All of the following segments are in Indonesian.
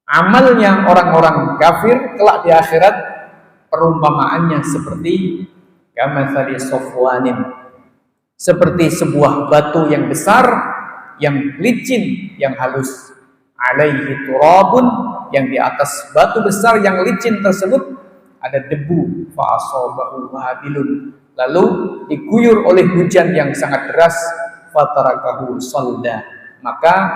Amalnya orang-orang kafir kelak di akhirat perumpamaannya seperti kamatsali safwanin, seperti sebuah batu yang besar, yang licin, yang halus. Alaihi turabun, yang di atas batu besar yang licin tersebut ada debu. Fa asabahu wabilun, lalu diguyur oleh hujan yang sangat deras. Fatarakahu salda, maka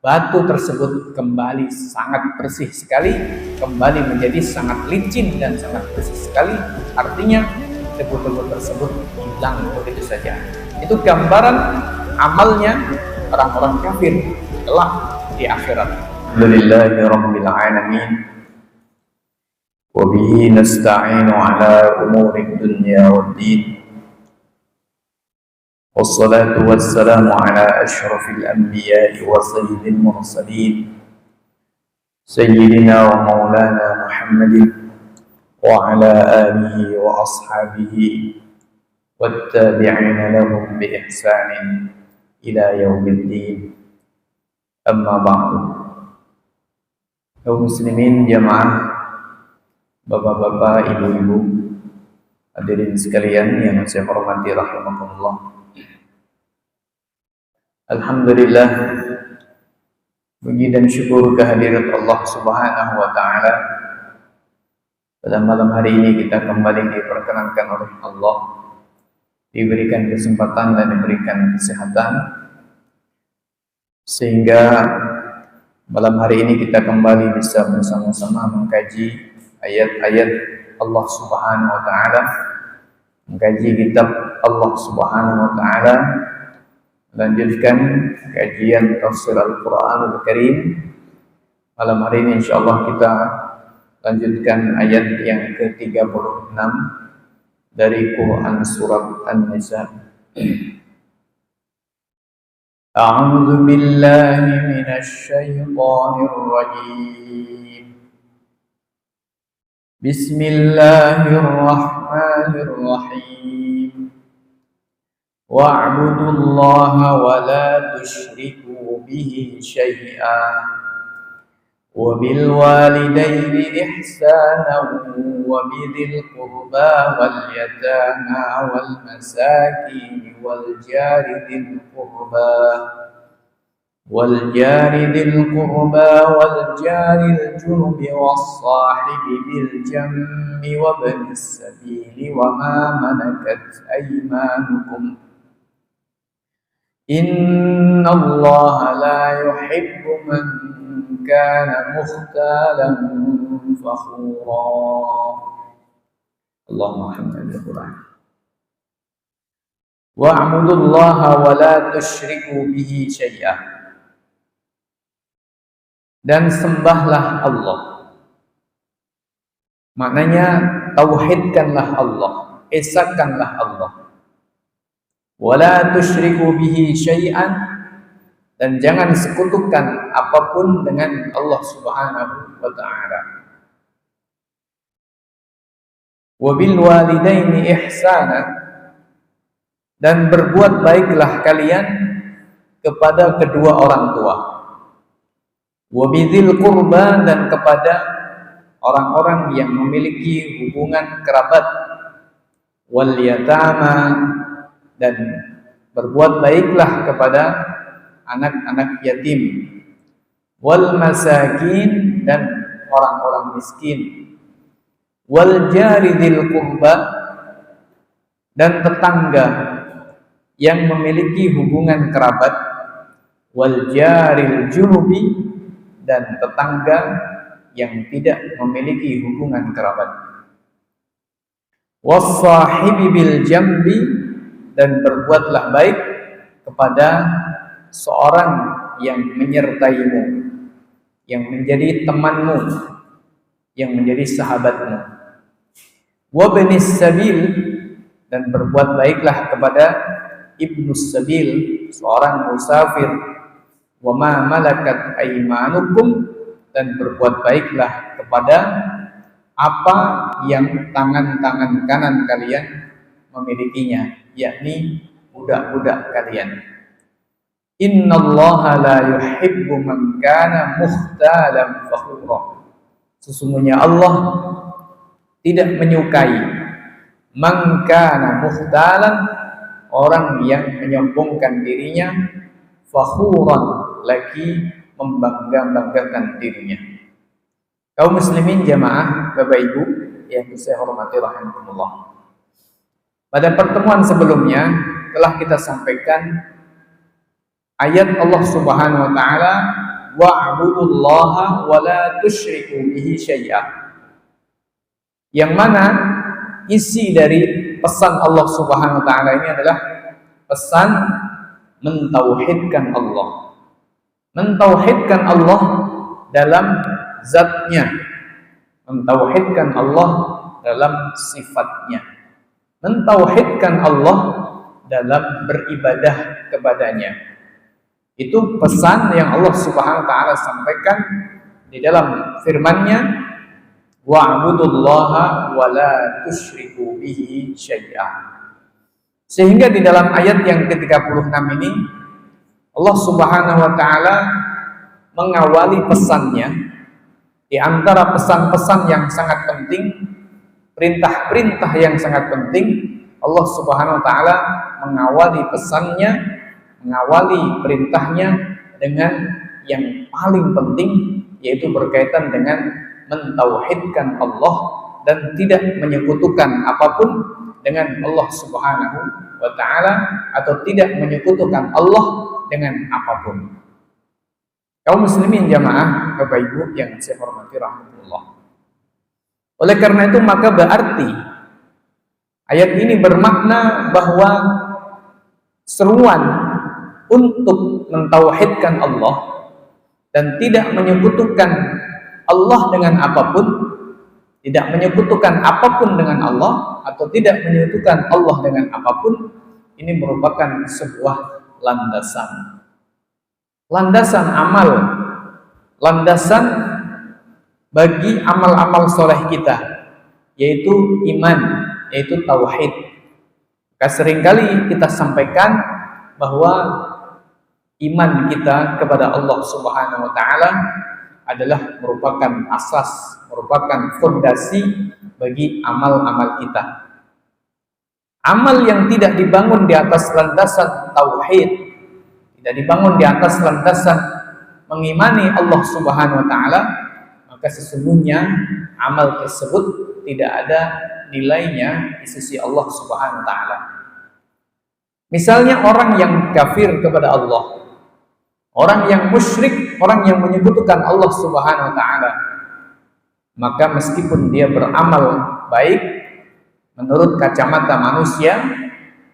batu tersebut kembali sangat bersih sekali, kembali menjadi sangat licin dan sangat bersih sekali. Artinya debu-debu tersebut hilang begitu saja. Itu gambaran amalnya orang-orang kafir kelak di akhirat. Alhamdulillahirabbil alamin. Wa bihi nasta'inu ala umurid dunya waddin. والصلاة والسلام على أشرف الأنبياء وسيد المرسلين سيدنا ومولانا محمد وعلى آله وأصحابه والتابعين لهم بإحسان إلى يوم الدين. أما بعد. Kaum muslimin jamaah, bapak-bapak, ibu-ibu, hadirin sekalian yang saya hormati rahimakumullah. Alhamdulillah, puji dan syukur kehadirat Allah Subhanahu wa taala. Pada malam hari ini kita kembali diperkenankan oleh Allah, diberikan kesempatan dan diberikan kesehatan, sehingga malam hari ini kita kembali bisa bersama-sama mengkaji ayat-ayat Allah Subhanahu wa taala, mengkaji kitab Allah Subhanahu wa taala, melanjutkan kajian tafsir Al-Quranul Karim. Malam hari ini insyaallah kita lanjutkan ayat yang ke-36 dari Quran surat An-Nisa. A'udzu billahi minasy syaithanir rajim. Bismillahirrahmanirrahim. وَاعْبُدُوا اللَّهَ وَلَا تُشْرِكُوا بِهِ شَيْئًا وَبِالْوَالِدَيْنِ إِحْسَانًا وَبِذِي الْقُرْبَى وَالْيَتَامَى وَالْمَسَاكِينِ وَالْجَارِ ذِي الْقُرْبَى وَالْجَارِ الْجُنُبِ وَالصَّاحِبِ بِالْجَنبِ وَابْنِ السَّبِيلِ وَمَا مَلَكَتْ أَيْمَانُكُمْ إِنَّ اللَّهَ لَا يُحِبُّ مَنْ كَانَ مُخْتَالًا فَخُورًا. اللهم صل على القرآن. وَاعْبُدُوا اللَّهَ وَلَا تُشْرِكُوا بِهِ شَيْئًا. Dan sembahlah Allah. Maknanya tauhidkanlah Allah, esakanlah Allah. Wala tusyriku bihi syai'an, dan jangan sekutukan apapun dengan Allah Subhanahu wa taala. Wa bil walidaini ihsana, dan berbuat baiklah kalian kepada kedua orang tua. Wa bidzil qurba, dan kepada orang-orang yang memiliki hubungan kerabat. Wal yatama, dan berbuat baiklah kepada anak-anak yatim. Wal masakin, dan orang-orang miskin. Wal jari dzil qurba, dan tetangga yang memiliki hubungan kerabat. Wal jaril junubi, dan tetangga yang tidak memiliki hubungan kerabat. Was-sahibi bil jambi, dan berbuatlah baik kepada seorang yang menyertaimu, yang menjadi temanmu, yang menjadi sahabatmu. Wabnis sabil, dan berbuat baiklah kepada ibnus sabil, seorang musafir. Wama malakat aymanukum, dan berbuat baiklah kepada apa yang tangan-tangan kanan kalian memilikinya, yakni budak-budak kalian. Innallaha la yuhibbu man kana mukhtalan fakhura. Sesungguhnya Allah tidak menyukai man kana mukhtalan, orang yang menyombongkan dirinya, fakhuran, lagi membangga-banggakan dirinya. Kaum muslimin jamaah, Bapak Ibu yang saya hormati rahimakumullah. Pada pertemuan sebelumnya telah kita sampaikan ayat Allah Subhanahu wa taala, wa'budullaha wa la tusyriku bihi syai'a. Yang mana isi dari pesan Allah Subhanahu wa taala ini adalah pesan mentauhidkan Allah. Mentauhidkan Allah dalam zatnya, mentauhidkan Allah dalam sifatnya, mentauhidkan Allah dalam beribadah kepadanya. Itu pesan yang Allah Subhanahu wa taala sampaikan di dalam firman-Nya, wa'budullaha wa la tusyriku bihi syai'a. Sehingga di dalam ayat yang ke-36 ini Allah Subhanahu wa taala mengawali pesannya di antara pesan-pesan yang sangat penting, perintah-perintah yang sangat penting. Allah Subhanahu wa taala mengawali pesannya, mengawali perintahnya dengan yang paling penting, yaitu berkaitan dengan mentauhidkan Allah dan tidak menyekutukan apapun dengan Allah Subhanahu wa taala, atau tidak menyekutukan Allah dengan apapun. Kaum muslimin jamaah, Bapak Ibu yang saya hormati rahmatullah. Oleh karena itu maka berarti ayat ini bermakna bahwa seruan untuk mentauhidkan Allah dan tidak menyekutukan Allah dengan apapun, tidak menyekutukan apapun dengan Allah, atau tidak menyekutukan Allah dengan apapun, ini merupakan sebuah landasan amal, landasan bagi amal-amal soleh kita, yaitu iman, yaitu tauhid. Maka seringkali kita sampaikan bahwa iman kita kepada Allah Subhanahu wa taala adalah merupakan asas, merupakan fondasi bagi amal-amal kita. Amal yang tidak dibangun di atas landasan tauhid, tidak dibangun di atas landasan mengimani Allah Subhanahu wa taala, maka sesungguhnya amal tersebut tidak ada nilainya di sisi Allah Subhanahu wa taala. Misalnya orang yang kafir kepada Allah, orang yang musyrik, orang yang menyekutukan Allah Subhanahu wa taala, maka meskipun dia beramal baik menurut kacamata manusia,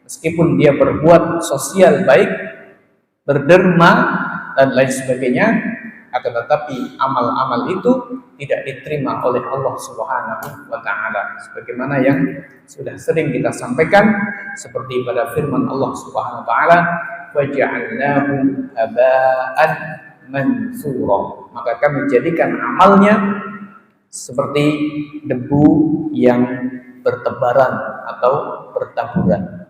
meskipun dia berbuat sosial baik, berderma dan lain sebagainya, akan tetapi amal-amal itu tidak diterima oleh Allah Subhanahu wa taala, sebagaimana yang sudah sering kita sampaikan, seperti pada firman Allah Subhanahu wa taala, waja'alnahu haba'an mansura, maka kami jadikan amalnya seperti debu yang bertebaran atau bertaburan.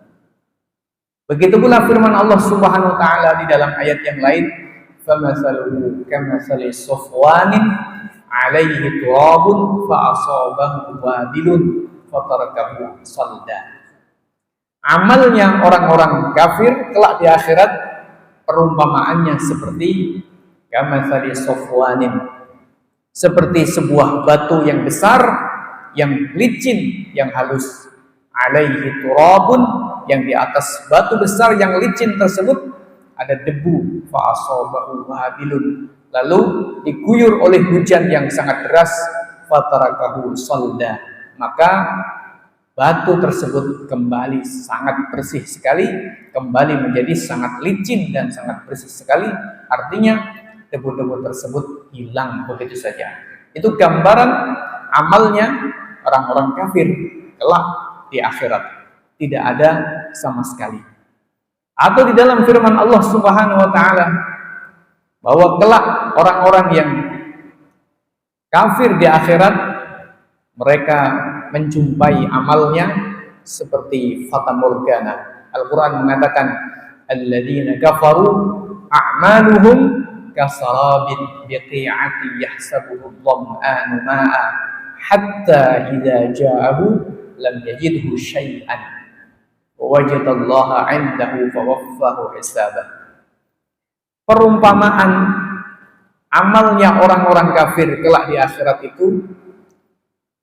Begitu pula firman Allah Subhanahu wa taala di dalam ayat yang lain, famathaluhu kamathali safwanin 'alaihi turabun fa'asabahu wabilun fatarakahu salda. Amalnya orang-orang kafir kelak di akhirat perumpamaannya seperti kamathali safwanin, seperti sebuah batu yang besar, yang licin, yang halus, alaihi turabun, yang di atas batu besar yang licin tersebut ada debu, fa'asabahu wabilun, lalu diguyur oleh hujan yang sangat deras, fatarakahu salda, maka batu tersebut kembali sangat bersih sekali, kembali menjadi sangat licin dan sangat bersih sekali. Artinya debu-debu tersebut hilang begitu saja. Itu gambaran amalnya orang-orang kafir kelak di akhirat, tidak ada sama sekali. Atau di dalam firman Allah Subhanahu wa taala bahwa kelak orang-orang yang kafir di akhirat, mereka menjumpai amalnya seperti fata morgana. Al-Quran mengatakan alladzina kafaru a'maluhum kasarabin biqi'ati yahsabuhu dhama'anu ma'a hatta idza ja'ahu lam yajidhu syai'an wa wajadallaha 'indahu fawaffahu hisabah. Perumpamaan amalnya orang-orang kafir kelak di akhirat itu,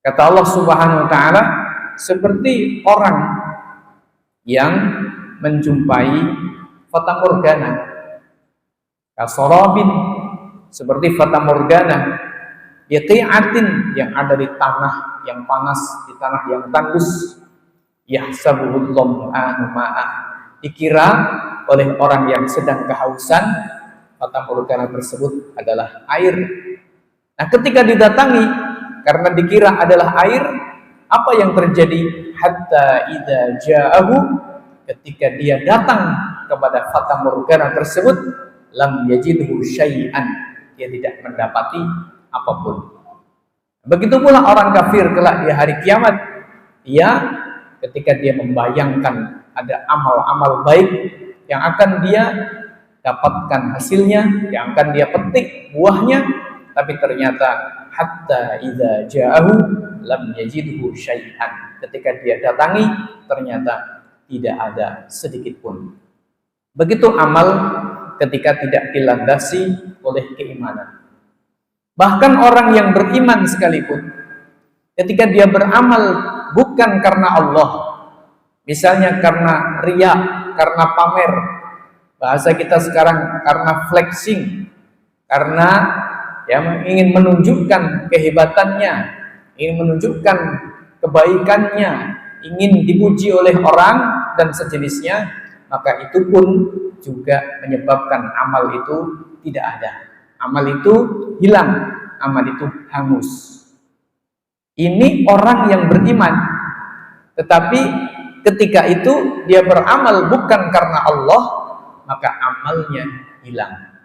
kata Allah Subhanahu wa taala, seperti orang yang menjumpai fata morgana. Kasarabin, seperti fata morgana, yaqi'atin, yang ada di tanah yang panas, di tanah yang tandus, yahsabuhu dhama'anu ma'a, dikira oleh orang yang sedang kehausan fata morgana tersebut adalah air. Nah, ketika didatangi karena dikira adalah air, apa yang terjadi? Hatta idza ja'ahu, ketika dia datang kepada fata morgana tersebut, lam yajidhu syai'an, dia tidak mendapati apapun. Begitu pula orang kafir kelak di hari kiamat, dia ketika dia membayangkan ada amal-amal baik yang akan dia dapatkan hasilnya, yang akan dia petik buahnya, tapi ternyata hatta idza ja'ahu lam yajidhu syai'an, ketika dia datangi ternyata tidak ada sedikit pun. Begitu amal ketika tidak dilandasi oleh keimanan. Bahkan orang yang beriman sekalipun, ketika dia beramal bukan karena Allah, misalnya karena riya, karena pamer, bahasa kita sekarang karena flexing, karena yang ingin menunjukkan kehebatannya, ingin menunjukkan kebaikannya, ingin dipuji oleh orang dan sejenisnya, maka itu pun juga menyebabkan amal itu tidak ada. Amal itu hilang, amal itu hangus. Ini orang yang beriman, tetapi ketika itu dia beramal bukan karena Allah, maka amalnya hilang.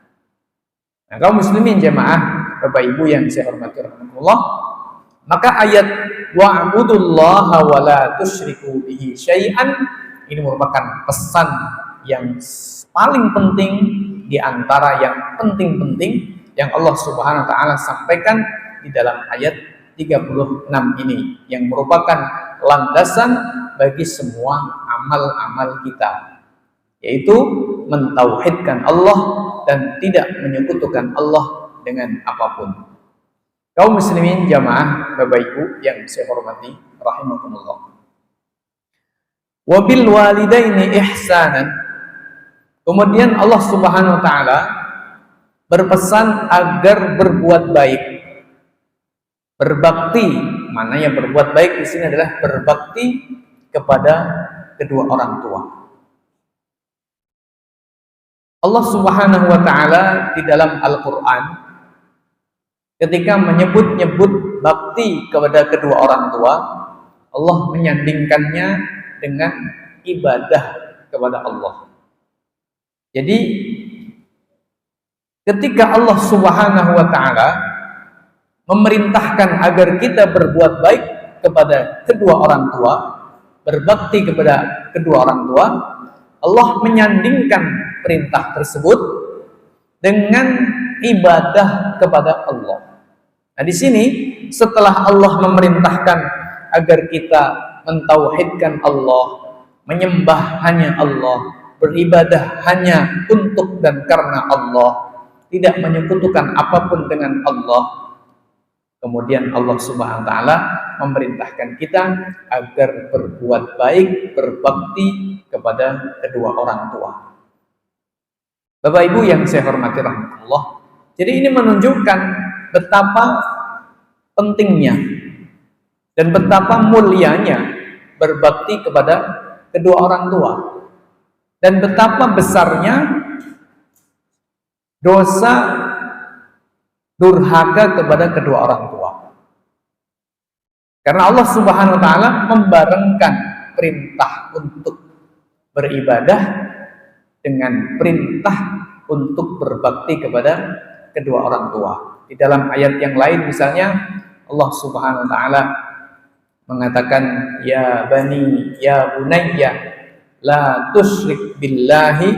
Nah, kaum muslimin jamaah, Bapak Ibu yang saya hormati rahimakumullah, maka ayat wa'budullaha wa la tusyriku bihi syai'an ini merupakan pesan yang paling penting di antara yang penting-penting yang Allah Subhanahu wa taala sampaikan di dalam ayat 36 ini, yang merupakan landasan bagi semua amal-amal kita, yaitu mentauhidkan Allah dan tidak menyekutukan Allah dengan apapun. Kaum muslimin jamaah Bapak Ibu yang saya hormati rahimakumullah. Wabil walidaini ihsanan. Kemudian Allah Subhanahu wa taala berpesan agar berbuat baik, berbakti. Maknanya berbuat baik di sini adalah berbakti kepada kedua orang tua. Allah Subhanahu wa taala di dalam Al-Qur'an ketika menyebut-nyebut bakti kepada kedua orang tua, Allah menyandingkannya dengan ibadah kepada Allah. Jadi ketika Allah Subhanahu wa taala memerintahkan agar kita berbuat baik kepada kedua orang tua, berbakti kepada kedua orang tua, Allah menyandingkan perintah tersebut dengan ibadah kepada Allah. Nah, di sini setelah Allah memerintahkan agar kita mentauhidkan Allah, menyembah hanya Allah, beribadah hanya untuk dan karena Allah, tidak menyekutukan apapun dengan Allah. Kemudian Allah Subhanahu wa taala memerintahkan kita agar berbuat baik, berbakti kepada kedua orang tua. Bapak Ibu yang saya hormati rahmatullah. Jadi ini menunjukkan betapa pentingnya dan betapa mulianya berbakti kepada kedua orang tua, dan betapa besarnya dosa durhaka kepada kedua orang tua. Karena Allah Subhanahu wa taala membarengkan perintah untuk beribadah dengan perintah untuk berbakti kepada kedua orang tua. Di dalam ayat yang lain misalnya Allah Subhanahu wa taala mengatakan, ya bani ya bunayya la tusyrik billahi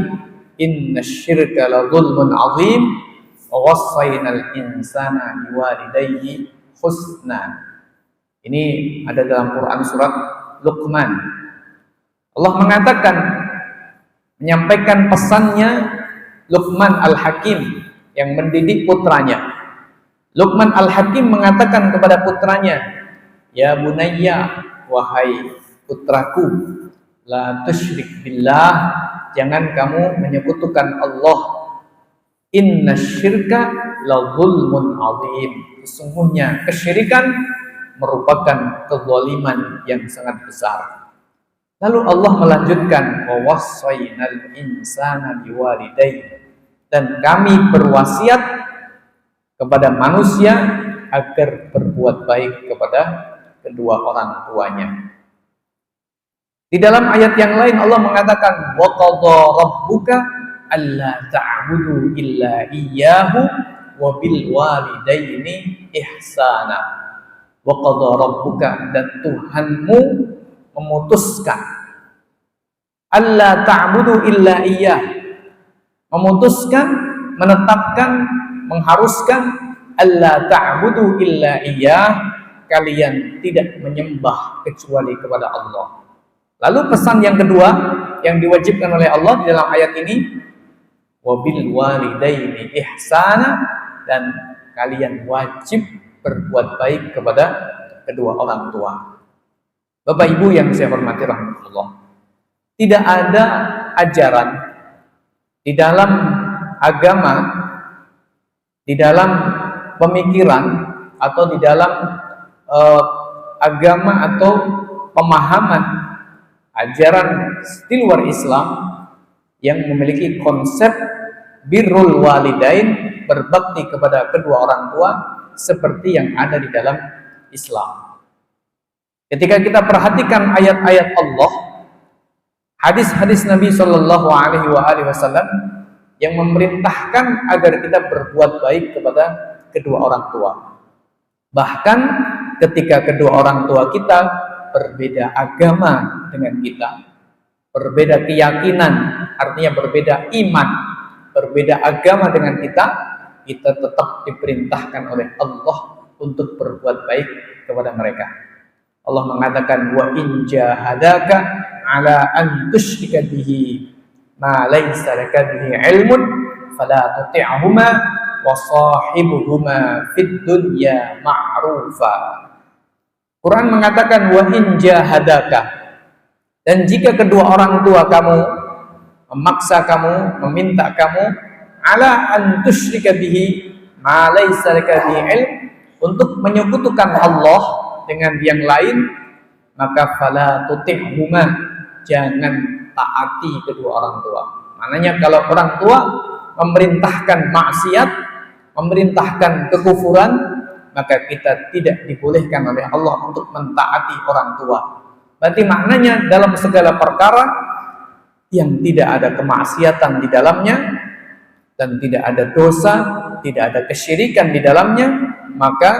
innasyirka la dzulmun 'adzim wa wassaynal insana biwalidayhi husna. Ini ada dalam Quran surat Luqman. Allah mengatakan, menyampaikan pesannya Luqman Al-Hakim yang mendidik putranya. Luqman Al-Hakim mengatakan kepada putranya, ya bunayya, wahai putraku, la tusyrik billah, jangan kamu menyekutukan Allah. Inna syirka la zulmun azim, sesungguhnya kesyirikan merupakan kezaliman yang sangat besar. Lalu Allah melanjutkan, wa wassaynal insana biwalidayhi, dan kami berwasiat kepada manusia agar berbuat baik kepada kedua orang tuanya. Di dalam ayat yang lain Allah mengatakan, wa qadha rabbuka alla ta'budu illa iyyahu wa bil walidaini ihsana. Wa qadha rabbuka, dan Tuhanmu memutuskan, alla ta'budu illa iyyah, memutuskan, menetapkan, mengharuskan, alla ta'budu illa iyyah, kalian tidak menyembah kecuali kepada Allah. Lalu pesan yang kedua yang diwajibkan oleh Allah di dalam ayat ini, wabil walidaini ihsana, dan kalian wajib berbuat baik kepada kedua orang tua. Bapak Ibu yang saya hormati rahmatullah, tidak ada ajaran di dalam agama, di dalam pemikiran, atau di dalam agama atau pemahaman ajaran di luar Islam yang memiliki konsep birrul walidain, berbakti kepada kedua orang tua, seperti yang ada di dalam Islam. Ketika kita perhatikan ayat-ayat Allah, hadis-hadis Nabi Shallallahu Alaihi Wasallam yang memerintahkan agar kita berbuat baik kepada kedua orang tua. Bahkan ketika kedua orang tua kita berbeda agama dengan kita, berbeda keyakinan, artinya berbeda iman, berbeda agama dengan kita tetap diperintahkan oleh Allah untuk berbuat baik kepada mereka. Allah mengatakan, wa in jahadaka ala an tusyrika bihi ma laysa laka bihi ilmun fala tuti'huma wa sahibuhuma fid dunya ma'rufa. Quran mengatakan, wa in jahadaka, dan jika kedua orang tua kamu memaksa kamu, meminta kamu, ala an tusyrika bihi ma laysa laka bihi ilm, untuk menyekutukan Allah dengan yang lain, maka fala tuti'huma, jangan taati kedua orang tua. Maknanya kalau orang tua memerintahkan maksiat, memerintahkan kekufuran, maka kita tidak dibolehkan oleh Allah untuk mentaati orang tua. Berarti maknanya dalam segala perkara yang tidak ada kemaksiatan di dalamnya dan tidak ada dosa, tidak ada kesyirikan di dalamnya, maka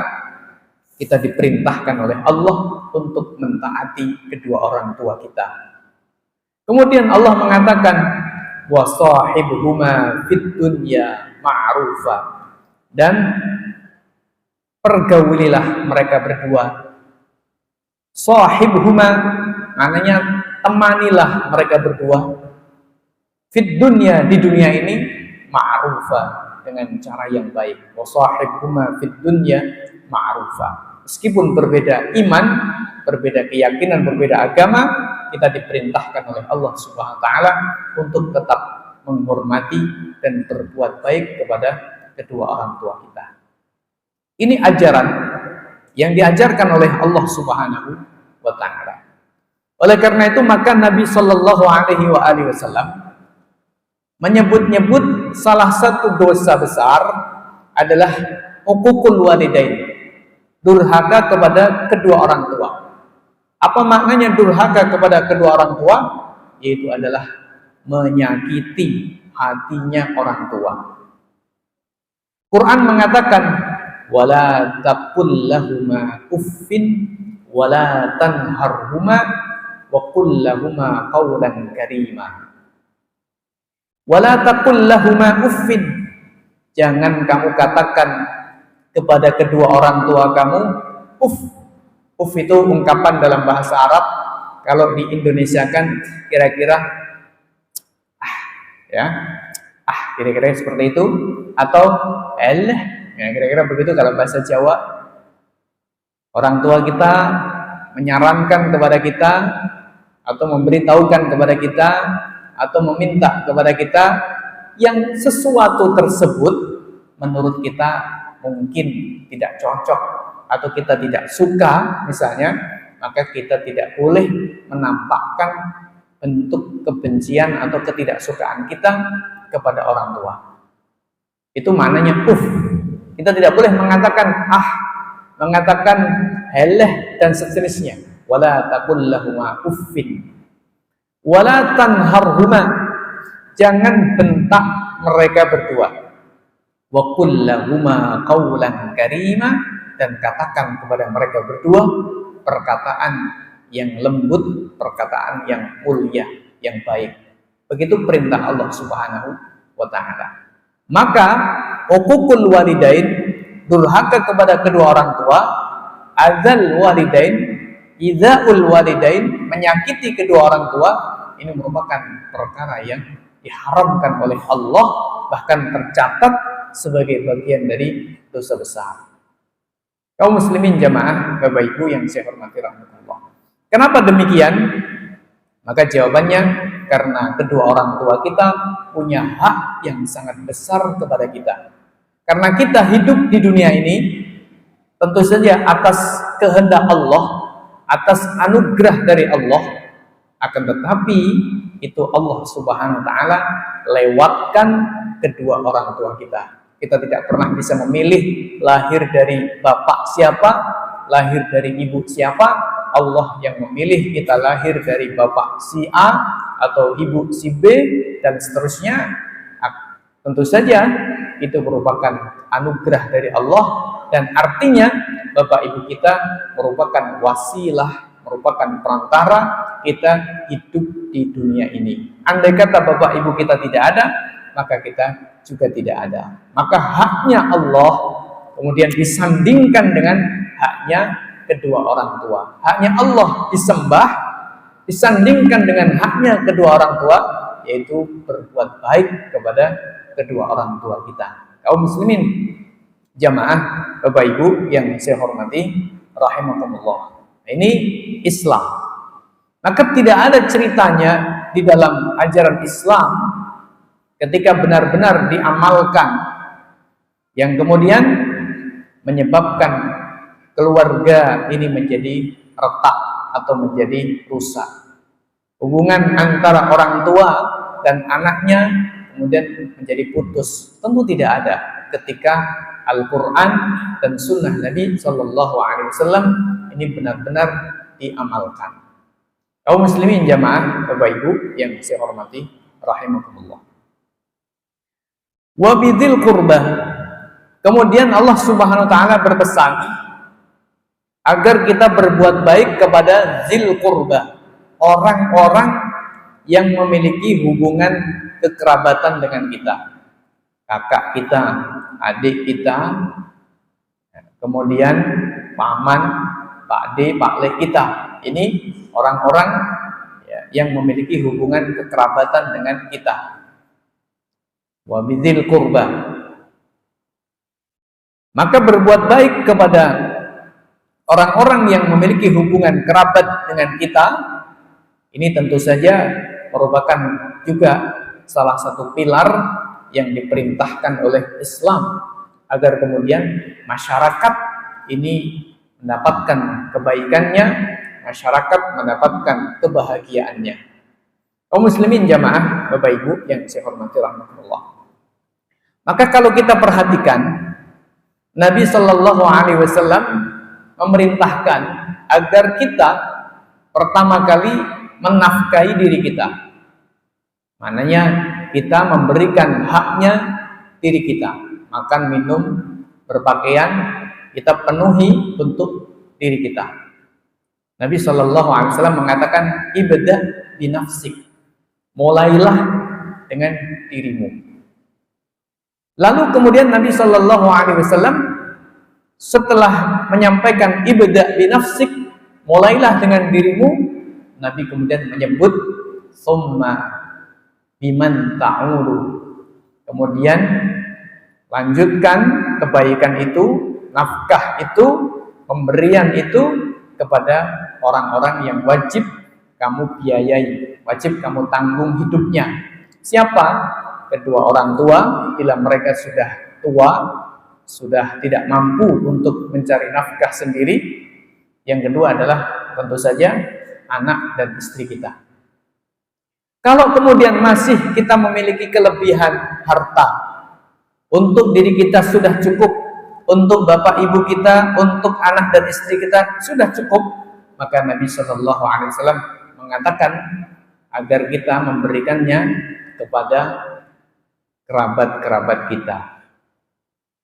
kita diperintahkan oleh Allah untuk mentaati kedua orang tua kita. Kemudian Allah mengatakan, wa sahibuhuma fid dunya ma'rufa, dan pergaulilah mereka berdua. Sahibuhuma maknanya temanilah mereka berdua. Fid dunya, di dunia ini, ma'rufa, dengan cara yang baik. Wa sahibuhuma fid dunya ma'rufa. Meskipun berbeda iman, berbeda keyakinan, berbeda agama, kita diperintahkan oleh Allah Subhanahu wa taala untuk tetap menghormati dan berbuat baik kepada kedua orang tua kita. Ini ajaran yang diajarkan oleh Allah Subhanahu wa taala. Oleh karena itu maka Nabi Shallallahu Alaihi Wasallam menyebut-nyebut salah satu dosa besar adalah uququl walidain, durhaka kepada kedua orang tua. Apa maknanya durhaka kepada kedua orang tua? Yaitu adalah menyakiti hatinya orang tua. Quran mengatakan, wala taqul lahuma uffin wala tanharhuma wa qul lahuma qawlan karima. Wala taqul lahuma uffin. Jangan kamu katakan kepada kedua orang tua kamu uff. Uff itu ungkapan dalam bahasa Arab, kalau di Indonesia kan kira-kira ya, kira-kira seperti itu, atau ya kira-kira begitu kalau bahasa Jawa. Orang tua kita menyarankan kepada kita atau memberitahukan kepada kita atau meminta kepada kita yang sesuatu tersebut menurut kita mungkin tidak cocok atau kita tidak suka misalnya, maka kita tidak boleh menampakkan bentuk kebencian atau ketidaksukaan kita kepada orang tua. Itu maknanya uff. Kita tidak boleh mengatakan mengatakan heleh dan sejenisnya. Wala taqul lahuma uffin wala tanharhuma. Jangan bentak mereka berdua. Wa qul lahuma qawlan karima. Dan katakan kepada mereka berdua perkataan yang lembut, perkataan yang mulia, yang baik. Begitu perintah Allah Subhanahu wa ta'ala. Maka uququl walidain, durhaka kepada kedua orang tua, adzal walidain, idzaul walidain, menyakiti kedua orang tua, ini merupakan perkara yang diharamkan oleh Allah, bahkan tercatat sebagai bagian dari dosa besar. Kaum muslimin jamaah, Bapak Ibu yang saya hormati rahmatullah. Kenapa demikian? Maka jawabannya karena kedua orang tua kita punya hak yang sangat besar kepada kita. Karena kita hidup di dunia ini tentu saja atas kehendak Allah, atas anugerah dari Allah. Akan tetapi itu Allah Subhanahu wa ta'ala lewatkan kedua orang tua kita. Kita tidak pernah bisa memilih lahir dari bapak siapa, lahir dari ibu siapa. Allah yang memilih kita lahir dari bapak si A atau ibu si B dan seterusnya. Tentu saja itu merupakan anugerah dari Allah, dan artinya bapak ibu kita merupakan wasilah, merupakan perantara kita hidup di dunia ini. Andai kata bapak ibu kita tidak ada, maka kita juga tidak ada. Maka haknya Allah kemudian disandingkan dengan haknya kedua orang tua. Haknya Allah disembah disandingkan dengan haknya kedua orang tua, yaitu berbuat baik kepada kedua orang tua kita. Kaum muslimin jamaah Bapak Ibu yang saya hormati rahimakumullah. Ini Islam. Maka tidak ada ceritanya di dalam ajaran Islam ketika benar-benar diamalkan yang kemudian menyebabkan keluarga ini menjadi retak atau menjadi rusak. Hubungan antara orang tua dan anaknya kemudian menjadi putus. Tentu tidak ada ketika Al-Quran dan Sunnah Nabi Shallallahu Alaihi Wasallam ini benar-benar diamalkan. Kaum muslimin jamaah Bapak Ibu yang saya hormati rahimakumullah. Wa bidzil qurbah. Kemudian Allah Subhanahu wa taala berpesan agar kita berbuat baik kepada zil qurbah, orang-orang yang memiliki hubungan kekerabatan dengan kita. Kakak kita, adik kita, kemudian paman, Pak D, Pak Le kita. Ini orang-orang yang memiliki hubungan kekerabatan dengan kita. Wa bidzil qurbah. Maka berbuat baik kepada orang-orang yang memiliki hubungan kerabat dengan kita, ini tentu saja merupakan juga salah satu pilar yang diperintahkan oleh Islam agar kemudian masyarakat ini mendapatkan kebaikannya, masyarakat mendapatkan kebahagiaannya. Kaum muslimin jamaah Bapak Ibu yang saya hormati rahmatullah. Maka kalau kita perhatikan, Nabi Shallallahu Alaihi Wasallam memerintahkan agar kita pertama kali menafkahi diri kita. Maknanya kita memberikan haknya diri kita. Makan, minum, berpakaian, kita penuhi untuk diri kita. Nabi Shallallahu Alaihi Wasallam mengatakan ibda binafsik. Mulailah dengan dirimu. Lalu kemudian Nabi Shallallahu Alaihi Wasallam setelah menyampaikan ibda' binafsik, mulailah dengan dirimu, Nabi kemudian menyebut summa biman ta'ulu, kemudian lanjutkan kebaikan itu, nafkah itu, pemberian itu kepada orang-orang yang wajib kamu biayai, wajib kamu tanggung hidupnya. Siapa? Kedua orang tua bila mereka sudah tua, sudah tidak mampu untuk mencari nafkah sendiri. Yang kedua adalah tentu saja anak dan istri kita. Kalau kemudian masih kita memiliki kelebihan harta, untuk diri kita sudah cukup, untuk bapak ibu kita, untuk anak dan istri kita sudah cukup, maka Nabi Shallallahu Alaihi Wasallam mengatakan agar kita memberikannya kepada kerabat-kerabat kita,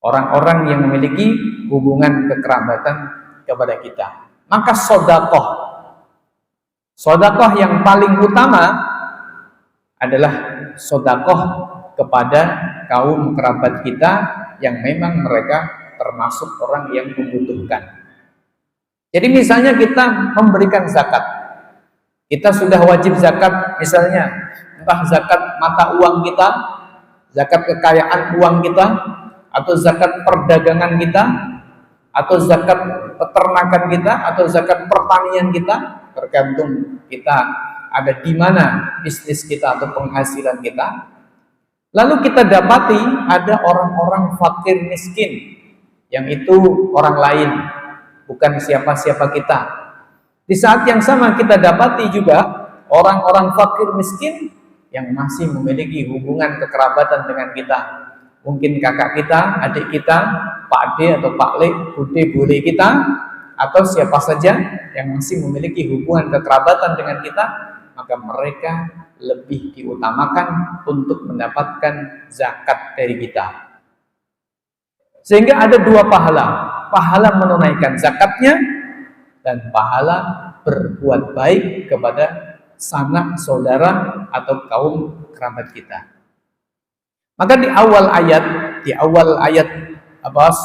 orang-orang yang memiliki hubungan kekerabatan kepada kita. Maka sodakoh yang paling utama adalah sodakoh kepada kaum kerabat kita yang memang mereka termasuk orang yang membutuhkan. Jadi misalnya kita memberikan zakat, kita sudah wajib zakat, misalnya entah zakat mata uang kita, zakat kekayaan uang kita, atau zakat perdagangan kita, atau zakat peternakan kita, atau zakat pertanian kita, tergantung kita ada di mana bisnis kita atau penghasilan kita. Lalu kita dapati ada orang-orang fakir miskin, yang itu orang lain, bukan siapa-siapa kita. Di saat yang sama kita dapati juga orang-orang fakir miskin yang masih memiliki hubungan kekerabatan dengan kita. Mungkin kakak kita, adik kita, Pak D atau Pak Le, Bude, Bule kita, atau siapa saja yang masih memiliki hubungan kekerabatan dengan kita, maka mereka lebih diutamakan untuk mendapatkan zakat dari kita. Sehingga ada dua pahala menunaikan zakatnya dan pahala berbuat baik kepada sanak saudara atau kaum kerabat kita. Maka di awal ayat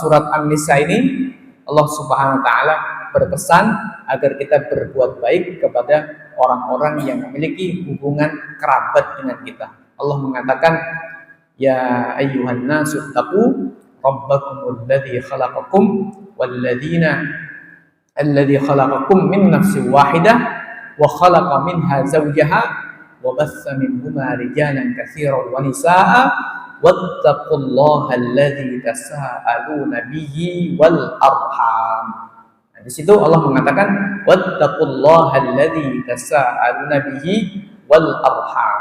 surat An-Nisa ini Allah Subhanahu wa taala berpesan agar kita berbuat baik kepada orang-orang yang memiliki hubungan kerabat dengan kita. Allah mengatakan, ya ayyuhan nasu taqu rabbakumul ladzi khalaqakum alladzi khalaqakum min nafsin wahidah wa khalaqa minha zawjaha wa bassa minhuma rijalan katsiran wa nisaa'a wattaqullaha alladzi tasaaluna bihi wal arham. Nah, di situ Allah mengatakan wattaqullaha alladzi tasaaluna bihi wal arham.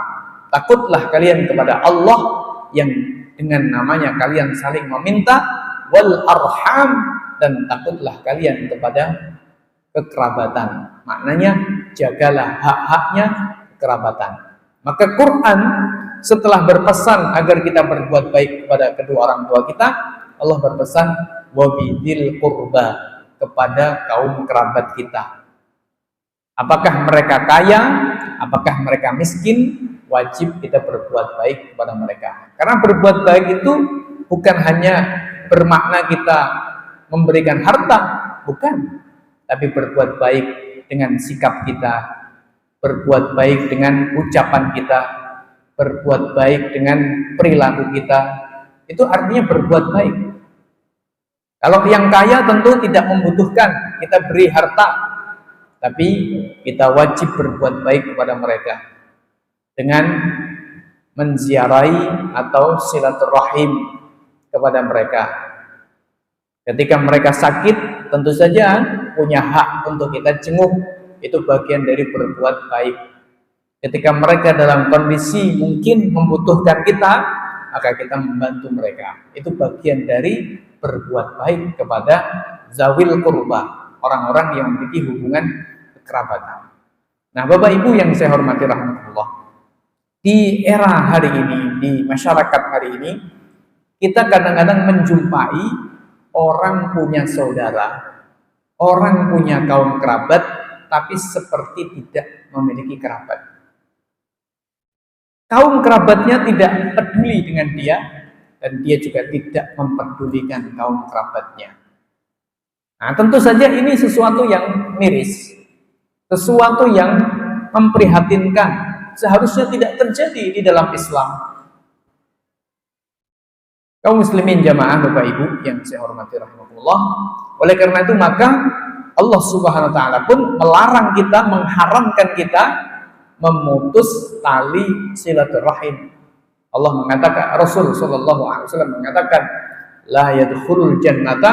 Takutlah kalian kepada Allah yang dengan namanya kalian saling meminta, wal arham, dan takutlah kalian kepada kekerabatan. Maknanya jagalah hak-haknya kerabatan. Maka Quran setelah berpesan agar kita berbuat baik kepada kedua orang tua kita, Allah berpesan wabidil qurba, kepada kaum kerabat kita. Apakah mereka kaya, apakah mereka miskin, wajib kita berbuat baik kepada mereka. Karena berbuat baik itu bukan hanya bermakna kita memberikan harta, bukan. Tapi berbuat baik dengan sikap kita, berbuat baik dengan ucapan kita, berbuat baik dengan perilaku kita. Itu artinya berbuat baik. Kalau yang kaya tentu tidak membutuhkan kita beri harta, tapi kita wajib berbuat baik kepada mereka dengan menziarahi atau silaturahim kepada mereka. Ketika mereka sakit, tentu saja punya hak untuk kita jenguk, itu bagian dari berbuat baik. Ketika mereka dalam kondisi mungkin membutuhkan kita, maka kita membantu mereka. Itu bagian dari berbuat baik kepada zawil qurba, orang-orang yang memiliki hubungan kekerabatan. Nah, Bapak Ibu yang saya hormati rahmatullah, di era hari ini, di masyarakat hari ini, kita kadang-kadang menjumpai orang punya saudara, orang punya kaum kerabat, tapi seperti tidak memiliki kerabat. kaum kerabatnya tidak peduli dengan dia, dan dia juga tidak mempedulikan kaum kerabatnya. Nah, tentu saja ini sesuatu yang miris, sesuatu yang memprihatinkan, seharusnya tidak terjadi di dalam Islam. Kaum muslimin jamaah Bapak Ibu yang saya hormati rahimahullah, oleh karena itu maka Allah Subhanahu wa taala pun melarang kita, mengharamkan kita memutus tali silaturahim. Allah mengatakan, Rasul sallallahu alaihi wasallam mengatakan, la yadkhulul jannata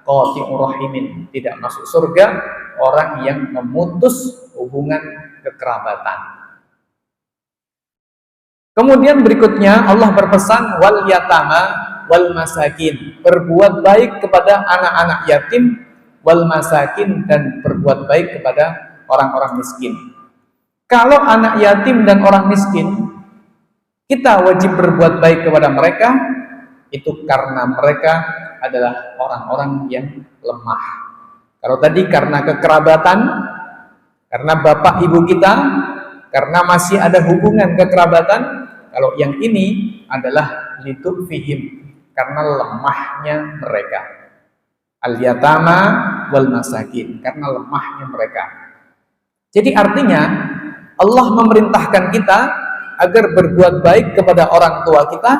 qati'ur rahimin, tidak masuk surga orang yang memutus hubungan kekerabatan. Kemudian berikutnya Allah berpesan wal yatama wal masakin, berbuat baik kepada anak-anak yatim, wal masakin, dan berbuat baik kepada orang-orang miskin. Kalau anak yatim dan orang miskin, kita wajib berbuat baik kepada mereka, itu karena mereka adalah orang-orang yang lemah. Kalau tadi karena kekerabatan, karena bapak ibu kita, karena masih ada hubungan kekerabatan. Kalau yang ini adalah lidufihim, karena lemahnya mereka. Al-yatama wal masakin, karena lemahnya mereka. Jadi artinya Allah memerintahkan kita agar berbuat baik kepada orang tua kita,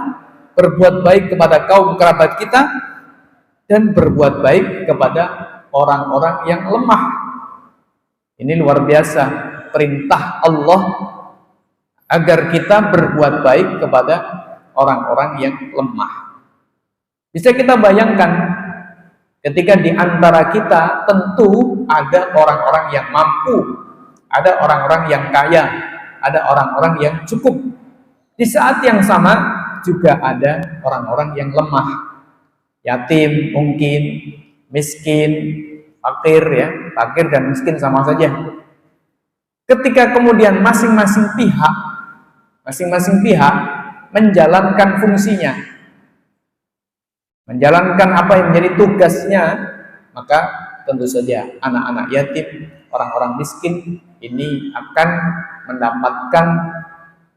berbuat baik kepada kaum kerabat kita, dan berbuat baik kepada orang-orang yang lemah. Ini luar biasa perintah Allah agar kita berbuat baik kepada orang-orang yang lemah. Bisa kita bayangkan ketika di antara kita tentu ada orang-orang yang mampu, ada orang-orang yang kaya, ada orang-orang yang cukup. Di saat yang sama juga ada orang-orang yang lemah, yatim mungkin, miskin, fakir ya, fakir dan miskin sama saja. Ketika kemudian masing-masing pihak menjalankan fungsinya, menjalankan apa yang menjadi tugasnya, maka tentu saja anak-anak yatim, orang-orang miskin ini akan mendapatkan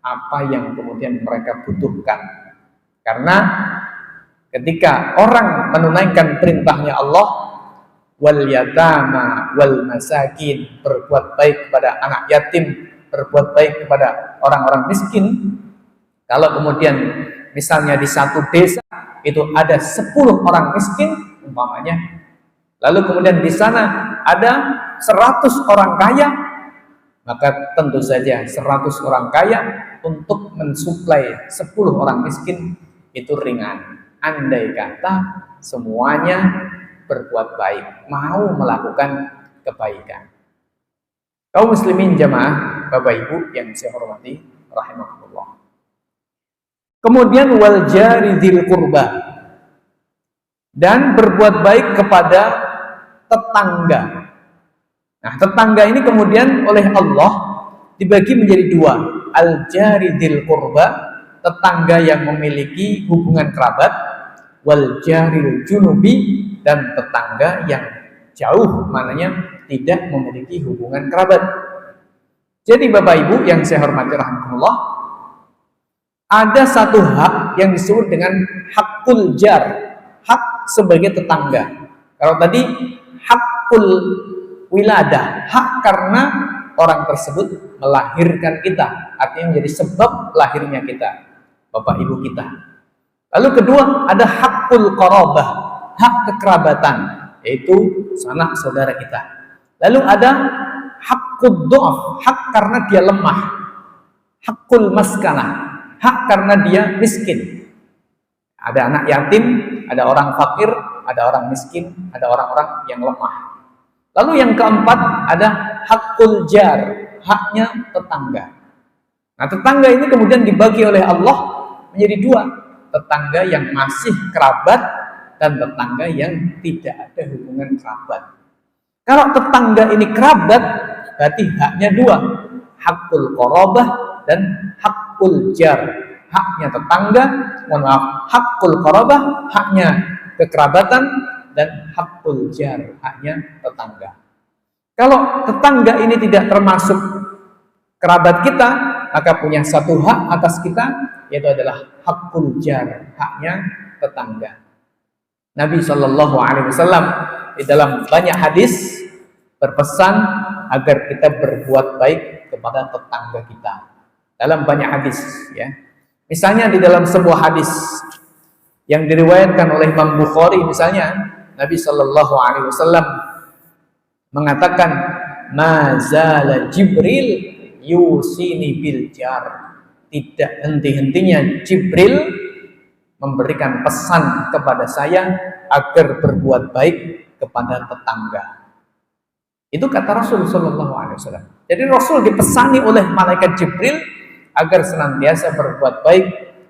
apa yang kemudian mereka butuhkan. Karena ketika orang menunaikan perintahnya Allah, wal yatama wal masakin, berbuat baik kepada anak yatim, berbuat baik kepada orang-orang miskin. Kalau kemudian misalnya di satu desa itu ada 10 orang miskin umpamanya, lalu kemudian di sana ada 100 orang kaya, maka tentu saja 100 orang kaya untuk mensuplai 10 orang miskin itu ringan. Andai kata semuanya berbuat baik, mau melakukan kebaikan. Kaum muslimin jamaah Bapak Ibu yang saya hormati rahimahullah. Kemudian wal jari dzil qurba, dan berbuat baik kepada tetangga. Nah, tetangga ini kemudian oleh Allah dibagi menjadi 2. Al jari dzil qurba, tetangga yang memiliki hubungan kerabat, wal jaril junubi, dan tetangga yang jauh, mananya tidak memiliki hubungan kerabat. Jadi Bapak Ibu yang saya hormati rahmatullah, ada satu hak yang disebut dengan hakul jar, hak sebagai tetangga. Kalau tadi hakul wiladah, hak karena orang tersebut melahirkan kita, artinya menjadi sebab lahirnya kita, bapak ibu kita. Lalu kedua ada hakul qarabah, hak kekerabatan, yaitu sanak saudara kita. Lalu ada hakul du'af, hak karena dia lemah. Hakul maskanah, hak karena dia miskin. Ada anak yatim, ada orang fakir, ada orang miskin, ada orang-orang yang lemah. Lalu yang keempat ada hakul jar, haknya tetangga. Nah, tetangga ini kemudian dibagi oleh Allah menjadi 2. Tetangga yang masih kerabat dan tetangga yang tidak ada hubungan kerabat. Kalau tetangga ini kerabat, berarti haknya 2. Hakul qarabah dan hakul jar. Haknya tetangga, mohon maaf, hakul qarabah, haknya kekerabatan, dan hakul jar, haknya tetangga. Kalau tetangga ini tidak termasuk kerabat kita, maka punya satu hak atas kita, yaitu adalah hakul jar, haknya tetangga. Nabi Shallallahu Alaihi Wasallam di dalam banyak hadis berpesan agar kita berbuat baik kepada tetangga kita. Dalam banyak hadis, ya. Misalnya di dalam sebuah hadis yang diriwayatkan oleh Imam Bukhari, misalnya Nabi Shallallahu Alaihi Wasallam mengatakan, "Mazala Jibril yusini bil jar." Tidak henti-hentinya Jibril memberikan pesan kepada saya agar berbuat baik kepada tetangga. Itu kata Rasul Shallallahu Alaihi Wasallam. Jadi Rasul dipesani oleh malaikat Jibril agar senantiasa berbuat baik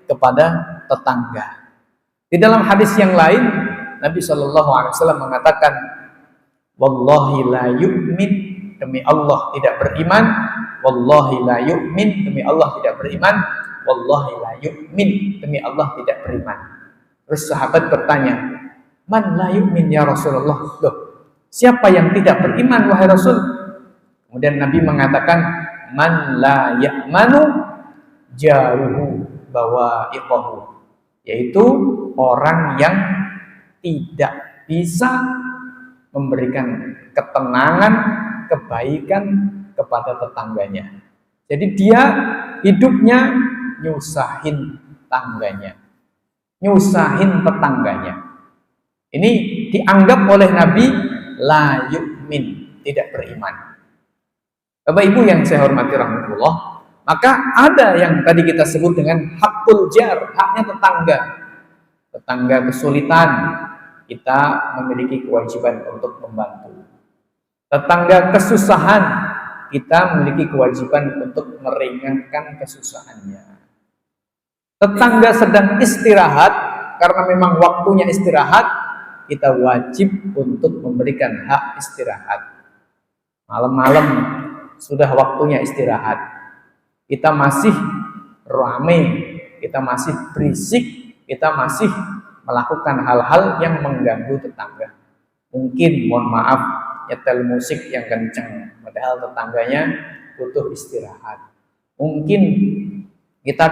kepada tetangga. Di dalam hadis yang lain, Nabi Shallallahu Alaihi Wasallam mengatakan, "Wallahi la yu'min," demi Allah tidak beriman. "Wallahi la yu'min," demi Allah tidak beriman. "Wallahi la yu'min," demi Allah tidak beriman. Terus sahabat bertanya, "Man la yu'min ya Rasulullah?" Loh, siapa yang tidak beriman wahai Rasul? Kemudian Nabi mengatakan, "Man la ya'manu jaruhu bawa'iqahu," yaitu orang yang tidak bisa memberikan ketenangan, kebaikan kepada tetangganya. Jadi dia hidupnya nyusahin tangganya, nyusahin tetangganya. Ini dianggap oleh Nabi la yu'min, tidak beriman. Bapak Ibu yang saya hormati rahmatullah, maka ada yang tadi kita sebut dengan hakul jar, haknya tetangga. Tetangga kesulitan, kita memiliki kewajiban untuk membantu. Tetangga kesusahan, kita memiliki kewajiban untuk meringankan kesusahannya. Tetangga sedang istirahat, karena memang waktunya istirahat, kita wajib untuk memberikan hak istirahat. Malam-malam sudah waktunya istirahat, kita masih ramai, kita masih berisik, kita masih melakukan hal-hal yang mengganggu tetangga. Mungkin, mohon maaf, nyetel musik yang kenceng, padahal tetangganya butuh istirahat. Mungkin kita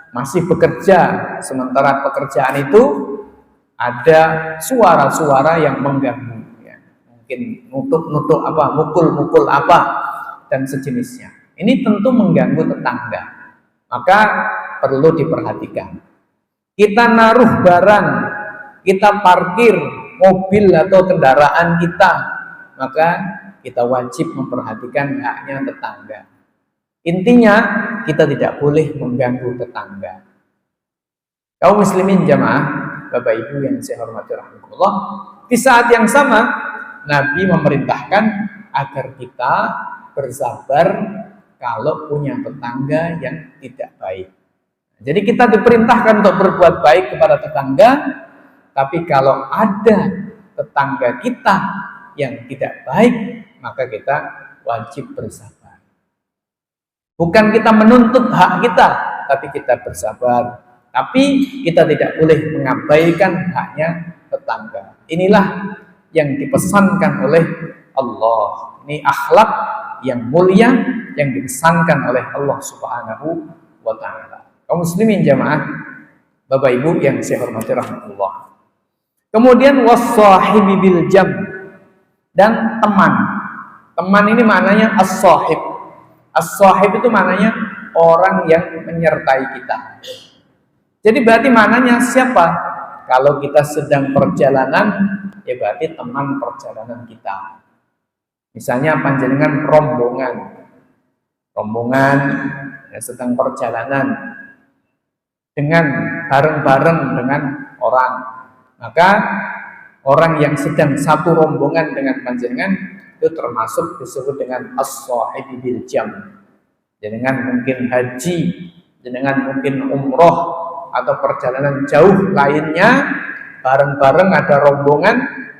masih bekerja, sementara pekerjaan itu ada suara-suara yang mengganggu, ya. Mungkin nutuk-nutuk apa, mukul-mukul apa, dan sejenisnya. Ini tentu mengganggu tetangga, maka perlu diperhatikan. Kita naruh barang, kita parkir mobil atau kendaraan kita, maka kita wajib memperhatikan haknya tetangga. Intinya, kita tidak boleh mengganggu tetangga. Kaum muslimin jamaah, Bapak Ibu yang saya hormati rahmatullah, di saat yang sama Nabi memerintahkan agar kita bersabar kalau punya tetangga yang tidak baik. Jadi kita diperintahkan untuk berbuat baik kepada tetangga, tapi kalau ada tetangga kita yang tidak baik, maka kita wajib bersabar. Bukan kita menuntut hak kita, tapi kita bersabar. Tapi kita tidak boleh mengabaikan haknya tetangga. Inilah yang dipesankan oleh Allah. Ini akhlak yang mulia yang dipesankan oleh Allah Subhanahu wa Ta'ala. Kaum muslimin jamaah, Bapak Ibu yang saya hormati rahmatullah. Kemudian was-sahibi bil jam, dan teman. Teman ini maknanya as-sahib. As-sahib itu maknanya orang yang menyertai kita. Jadi berarti maknanya siapa? Kalau kita sedang perjalanan, ya berarti teman perjalanan kita. Misalnya panjenengan rombongan ya, sedang perjalanan dengan bareng-bareng dengan orang, maka orang yang sedang satu rombongan dengan panjenengan itu termasuk disebut dengan as-sahibi bil jam. Jenengan mungkin haji, jenengan mungkin umroh atau perjalanan jauh lainnya, bareng-bareng ada rombongan,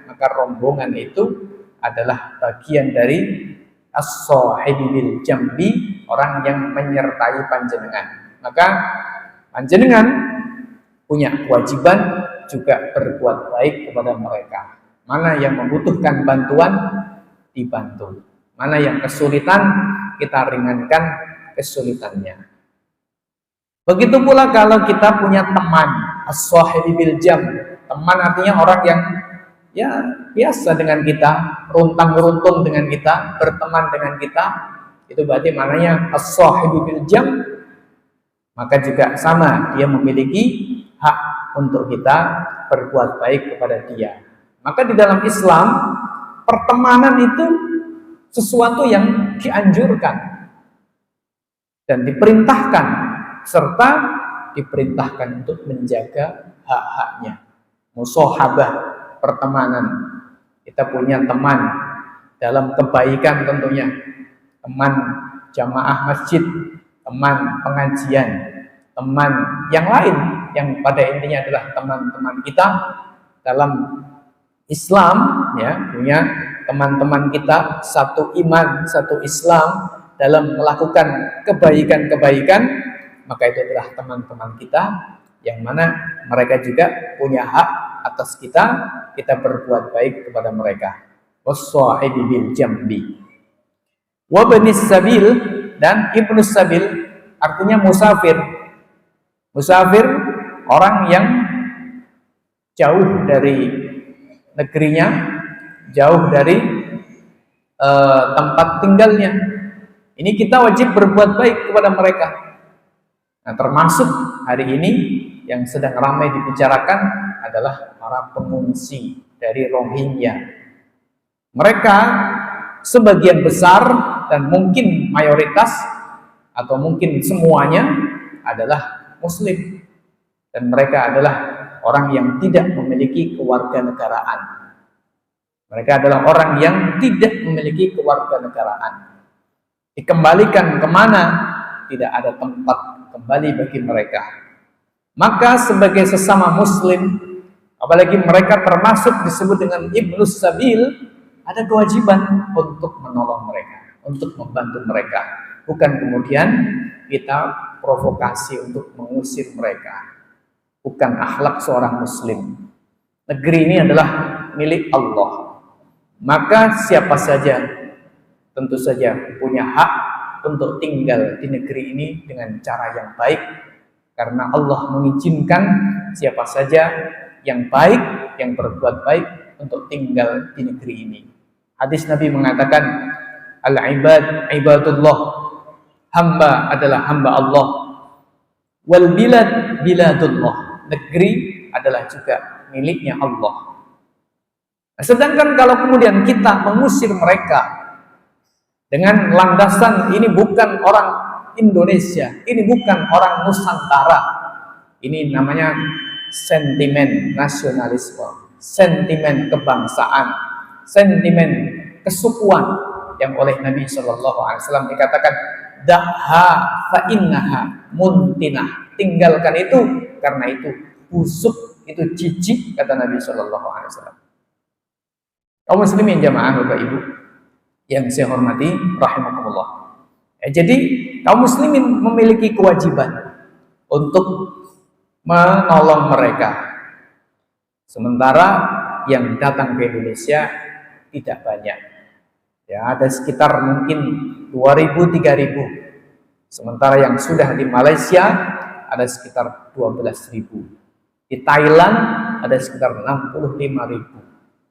maka rombongan itu adalah bagian dari as-sahibi bil jambi, orang yang menyertai panjenengan. Maka panjenengan punya kewajiban juga berbuat baik kepada mereka. Mana yang membutuhkan bantuan, dibantu. Mana yang kesulitan, kita ringankan kesulitannya. Begitu pula kalau kita punya teman, as-sahibi bil jam. Teman artinya orang yang ya biasa dengan kita, runtang-runtung dengan kita, berteman dengan kita. Itu berarti maknanya as-sahibi bil jam. Maka juga sama, dia memiliki hak untuk kita berbuat baik kepada dia. Maka di dalam Islam, pertemanan itu sesuatu yang dianjurkan dan diperintahkan, serta diperintahkan untuk menjaga hak-haknya. Musahabah, pertemanan. Kita punya teman dalam kebaikan tentunya. Teman jamaah masjid, teman pengajian, teman yang lain yang pada intinya adalah teman-teman kita dalam Islam, ya, punya teman-teman kita satu iman, satu Islam dalam melakukan kebaikan-kebaikan, maka itu adalah teman-teman kita yang mana mereka juga punya hak atas kita berbuat baik kepada mereka. Was-sahibi bil jambi. Wa ibnis sabil, dan ibnus sabil artinya musafir. Musafir orang yang jauh dari negerinya, jauh dari tempat tinggalnya. Ini kita wajib berbuat baik kepada mereka. Nah, termasuk hari ini yang sedang ramai dibicarakan adalah para pengungsi dari Rohingya. Mereka sebagian besar dan mungkin mayoritas atau mungkin semuanya adalah Muslim, dan mereka adalah orang yang tidak memiliki kewarganegaraan. Mereka adalah orang yang tidak memiliki kewarganegaraan. Dikembalikan kemana? Tidak ada tempat kembali bagi mereka. Maka sebagai sesama Muslim, apalagi mereka termasuk disebut dengan ibnus sabil, ada kewajiban untuk menolong mereka, untuk membantu mereka. Bukan kemudian kita provokasi untuk mengusir mereka. Bukan akhlak seorang Muslim. Negeri ini adalah milik Allah. Maka siapa saja tentu saja punya hak untuk tinggal di negeri ini dengan cara yang baik, karena Allah mengizinkan siapa saja yang baik, yang berbuat baik untuk tinggal di negeri ini. Hadis Nabi mengatakan, al-ibad ibadullah, hamba adalah hamba Allah, wal bilad biladullah, negeri adalah juga miliknya Allah. Nah, sedangkan kalau kemudian kita mengusir mereka dengan landasan ini bukan orang Indonesia, ini bukan orang Nusantara, ini namanya sentimen nasionalisme, sentimen kebangsaan, sentimen kesukuan yang oleh Nabi SAW dikatakan da'ha fa innaha muntinah, tinggalkan itu karena itu busuk, itu jijik, kata Nabi SAW. Kaum muslimin jamaah Bapak Ibu yang saya hormati rahimakumullah. Jadi kaum muslimin memiliki kewajiban untuk menolong mereka. Sementara yang datang ke Indonesia tidak banyak. Ya, ada sekitar mungkin 2.000-3.000. Sementara yang sudah di Malaysia ada sekitar 12.000. Di Thailand ada sekitar 65.000.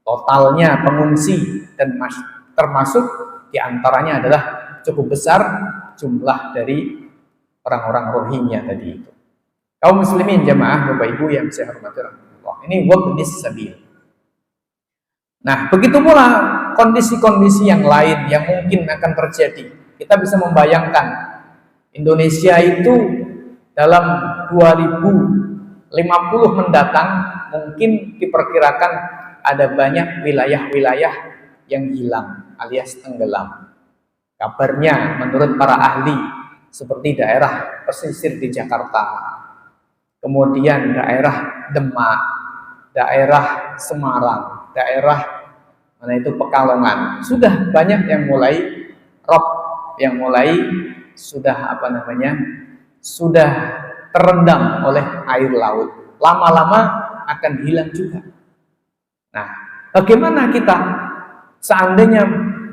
Totalnya pengungsi dan termasuk diantaranya adalah cukup besar jumlah dari orang-orang Rohingya tadi itu. Kaum muslimin jamaah Bapak Ibu yang saya hormati rahimakumullah. Ini wabnis sabil. Nah, begitu pula kondisi-kondisi yang lain yang mungkin akan terjadi. Kita bisa membayangkan Indonesia itu dalam 2050 mendatang mungkin diperkirakan ada banyak wilayah-wilayah yang hilang alias tenggelam. Kabarnya menurut para ahli seperti daerah pesisir di Jakarta, kemudian daerah Demak, daerah Semarang, daerah mana itu Pekalongan, sudah banyak yang mulai rob, yang mulai sudah sudah terendam oleh air laut. Lama-lama akan hilang juga. Nah, bagaimana kita seandainya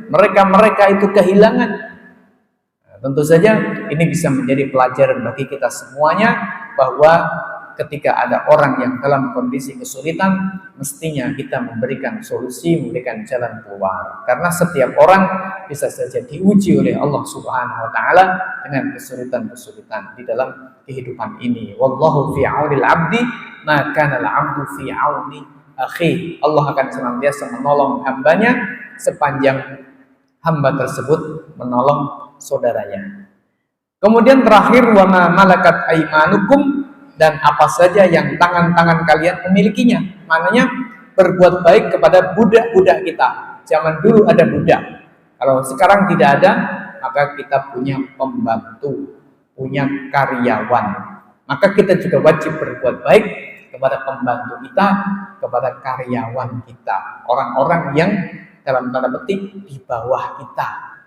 mereka itu kehilangan? Nah, Tentu saja ini bisa menjadi pelajaran bagi kita semuanya bahwa ketika ada orang yang dalam kondisi kesulitan, mestinya kita memberikan solusi, memberikan jalan keluar. Karena setiap orang bisa saja diuji oleh Allah Subhanahu wa taala dengan kesulitan-kesulitan di dalam kehidupan ini. Wallahu fi aunil 'abdi ma kana al-'abdu fi auni akhi. Allah akan senantiasa menolong hambanya sepanjang hamba tersebut menolong saudaranya. Kemudian terakhir, wa ma malakat aymanukum, dan apa saja yang tangan-tangan kalian memilikinya. Maknanya berbuat baik kepada budak-budak kita. Zaman dulu ada budak. Kalau sekarang tidak ada, maka kita punya pembantu, punya karyawan. Maka kita juga wajib berbuat baik kepada pembantu kita, kepada karyawan kita. Orang-orang yang dalam tanda petik di bawah kita.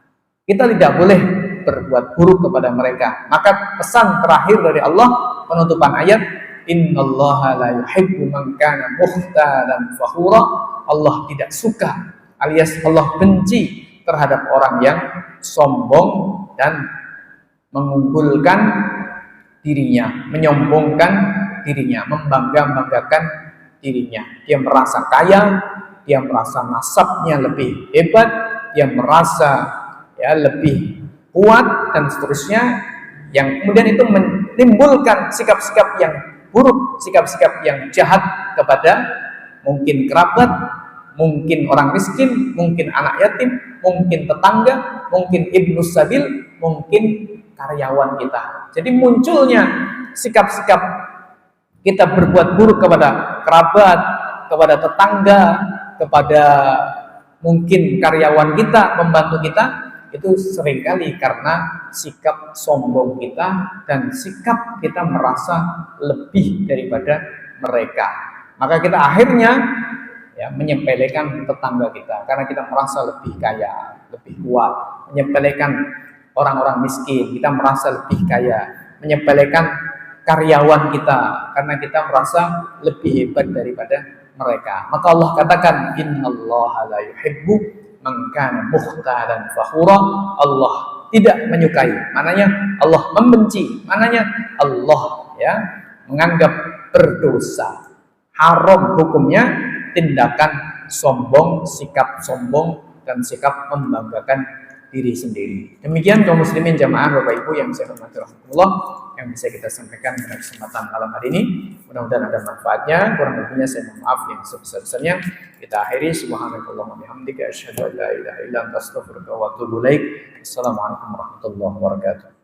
Kita tidak boleh berbuat buruk kepada mereka. Maka pesan terakhir dari Allah, penutupan ayat, innallaha la yuhibbu man kana mukhtalan fakhura. Allah tidak suka, alias Allah benci terhadap orang yang sombong dan mengunggulkan dirinya, menyombongkan dirinya, membangga-banggakan dirinya. Dia merasa kaya, dia merasa nasabnya lebih hebat, dia merasa lebih kuat dan seterusnya, yang kemudian itu menimbulkan sikap-sikap yang buruk, sikap-sikap yang jahat kepada mungkin kerabat, mungkin orang miskin, mungkin anak yatim, mungkin tetangga, mungkin ibnu sabil, mungkin karyawan kita. Jadi munculnya sikap-sikap kita berbuat buruk kepada kerabat, kepada tetangga, kepada mungkin karyawan kita, pembantu kita, itu seringkali karena sikap sombong kita dan sikap kita merasa lebih daripada mereka. Maka kita akhirnya menyepelekan tetangga kita karena kita merasa lebih kaya, lebih kuat, menyepelekan orang-orang miskin, kita merasa lebih kaya, menyepelekan karyawan kita karena kita merasa lebih hebat daripada mereka. Maka Allah katakan, innallaha la yuhibbu man kana mukhtalan fakhura. Allah tidak menyukai, maknanya Allah membenci, maknanya Allah menganggap berdosa, haram hukumnya tindakan sombong, sikap sombong dan sikap membanggakan diri sendiri. Demikian kaum muslimin jamaah Bapak Ibu yang saya hormati rahimakumullah, yang bisa kita sampaikan pada kesempatan malam hari ini. Mudah-mudahan ada manfaatnya. Kurang lebihnya saya mohon maaf yang sebesar-besarnya. Kita akhiri, subhanakallahumma bihamdika asyhadu an la ilaha illa anta astaghfiruka wa atubu ilaik. Assalamualaikum warahmatullahi wabarakatuh.